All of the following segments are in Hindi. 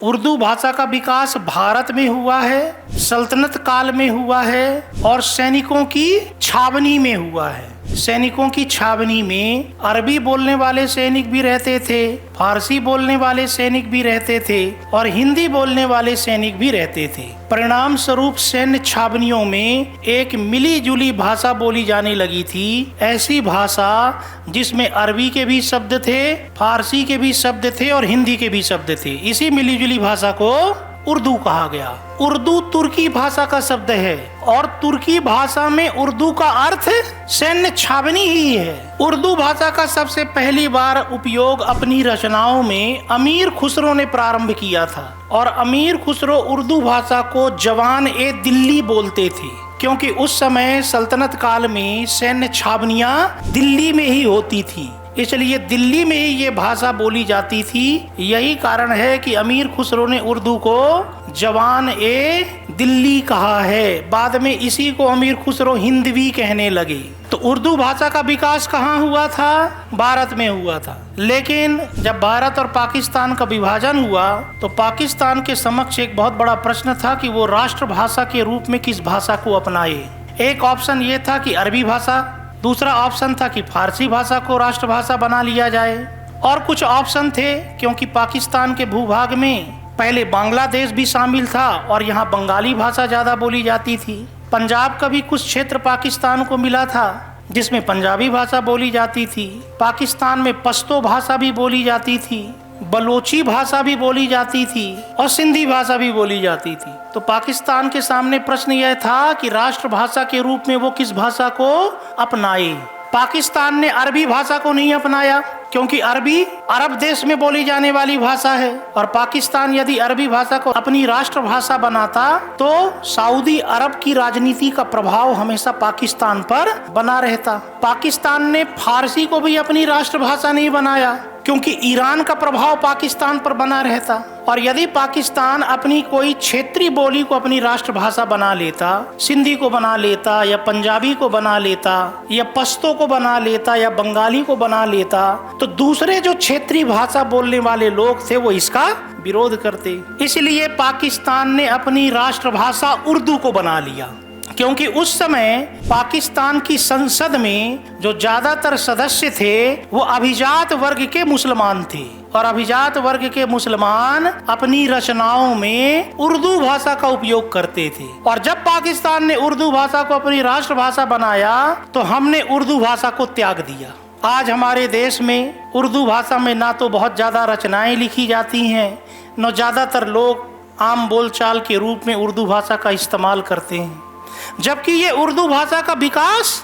उर्दू भाषा का विकास भारत में हुआ है, सल्तनत काल में हुआ है और सैनिकों की छावनी में हुआ है। सैनिकों की छावनी में अरबी बोलने वाले सैनिक भी रहते थे, फारसी बोलने वाले सैनिक भी रहते थे और हिंदी बोलने वाले सैनिक भी रहते थे। परिणाम स्वरूप सैन्य छावनियों में एक मिली जुली भाषा बोली जाने लगी थी। ऐसी भाषा जिसमें अरबी के भी शब्द थे, फारसी के भी शब्द थे और हिंदी के भी शब्द थे। इसी मिली जुली भाषा को उर्दू कहा गया। उर्दू तुर्की भाषा का शब्द है और तुर्की भाषा में उर्दू का अर्थ सैन्य छावनी ही है। उर्दू भाषा का सबसे पहली बार उपयोग अपनी रचनाओं में अमीर खुसरो ने प्रारंभ किया था और अमीर खुसरो उर्दू भाषा को जवान ए दिल्ली बोलते थे, क्योंकि उस समय सल्तनत काल में सैन्य छावनियां दिल्ली में ही होती थी, इसलिए दिल्ली में ही ये भाषा बोली जाती थी। यही कारण है कि अमीर खुसरो ने उर्दू को जवान ए दिल्ली कहा है। बाद में इसी को अमीर खुसरो हिंदवी कहने लगे। तो उर्दू भाषा का विकास कहाँ हुआ था? भारत में हुआ था। लेकिन जब भारत और पाकिस्तान का विभाजन हुआ तो पाकिस्तान के समक्ष एक बहुत बड़ा प्रश्न था कि वो राष्ट्रभाषा के रूप में किस भाषा को अपनाए। एक ऑप्शन ये था कि अरबी भाषा, दूसरा ऑप्शन था कि फारसी भाषा को राष्ट्रभाषा बना लिया जाए और कुछ ऑप्शन थे, क्योंकि पाकिस्तान के भूभाग में पहले बांग्लादेश भी शामिल था और यहाँ बंगाली भाषा ज़्यादा बोली जाती थी। पंजाब का भी कुछ क्षेत्र पाकिस्तान को मिला था जिसमें पंजाबी भाषा बोली जाती थी। पाकिस्तान में पश्तो भाषा भी बोली जाती थी, बलोची भाषा भी बोली जाती थी और सिंधी भाषा भी बोली जाती थी। तो पाकिस्तान के सामने प्रश्न यह था कि राष्ट्रभाषा के रूप में वो किस भाषा को अपनाए। पाकिस्तान ने अरबी भाषा को नहीं अपनाया, क्योंकि अरबी अरब देश में बोली जाने वाली भाषा है और पाकिस्तान यदि अरबी भाषा को अपनी राष्ट्रभाषा बनाता तो सऊदी अरब की राजनीति का प्रभाव हमेशा पाकिस्तान पर बना रहता। पाकिस्तान ने फारसी को भी अपनी राष्ट्रभाषा नहीं बनाया, क्योंकि ईरान का प्रभाव पाकिस्तान पर बना रहता। और यदि पाकिस्तान अपनी कोई क्षेत्रीय बोली को अपनी राष्ट्रभाषा बना लेता, सिंधी को बना लेता या पंजाबी को बना लेता या पश्तो को बना लेता या बंगाली को बना लेता, तो दूसरे जो क्षेत्रीय भाषा बोलने वाले लोग थे वो इसका विरोध करते। इसलिए पाकिस्तान ने अपनी राष्ट्रभाषा उर्दू को बना लिया, क्योंकि उस समय पाकिस्तान की संसद में जो ज्यादातर सदस्य थे वो अभिजात वर्ग के मुसलमान थे और अभिजात वर्ग के मुसलमान अपनी रचनाओं में उर्दू भाषा का उपयोग करते थे। और जब पाकिस्तान ने उर्दू भाषा को अपनी राष्ट्रभाषा बनाया तो हमने उर्दू भाषा को त्याग दिया। आज हमारे देश में उर्दू भाषा में ना तो बहुत ज़्यादा रचनाएं लिखी जाती हैं, न ज़्यादातर लोग आम बोलचाल के रूप में उर्दू भाषा का इस्तेमाल करते हैं, जबकि ये उर्दू भाषा का विकास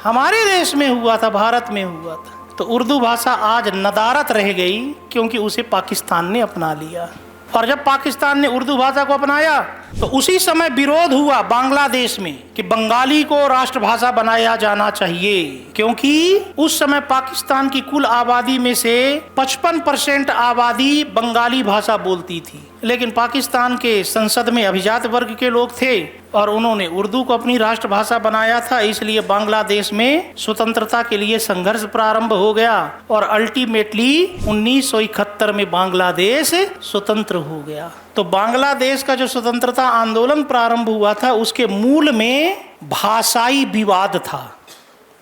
हमारे देश में हुआ था, भारत में हुआ था। तो उर्दू भाषा आज नदारत रह गई, क्योंकि उसे पाकिस्तान ने अपना लिया। और जब पाकिस्तान ने उर्दू भाषा को अपनाया तो उसी समय विरोध हुआ बांग्लादेश में कि बंगाली को राष्ट्रभाषा बनाया जाना चाहिए, क्योंकि उस समय पाकिस्तान की कुल आबादी में से 55% आबादी बंगाली भाषा बोलती थी। लेकिन पाकिस्तान के संसद में अभिजात वर्ग के लोग थे और उन्होंने उर्दू को अपनी राष्ट्रभाषा बनाया था, इसलिए बांग्लादेश में स्वतंत्रता के लिए संघर्ष प्रारंभ हो गया और अल्टीमेटली 1971 में बांग्लादेश स्वतंत्र हो गया। तो बांग्लादेश का जो स्वतंत्रता आंदोलन प्रारंभ हुआ था उसके मूल में भाषाई विवाद था।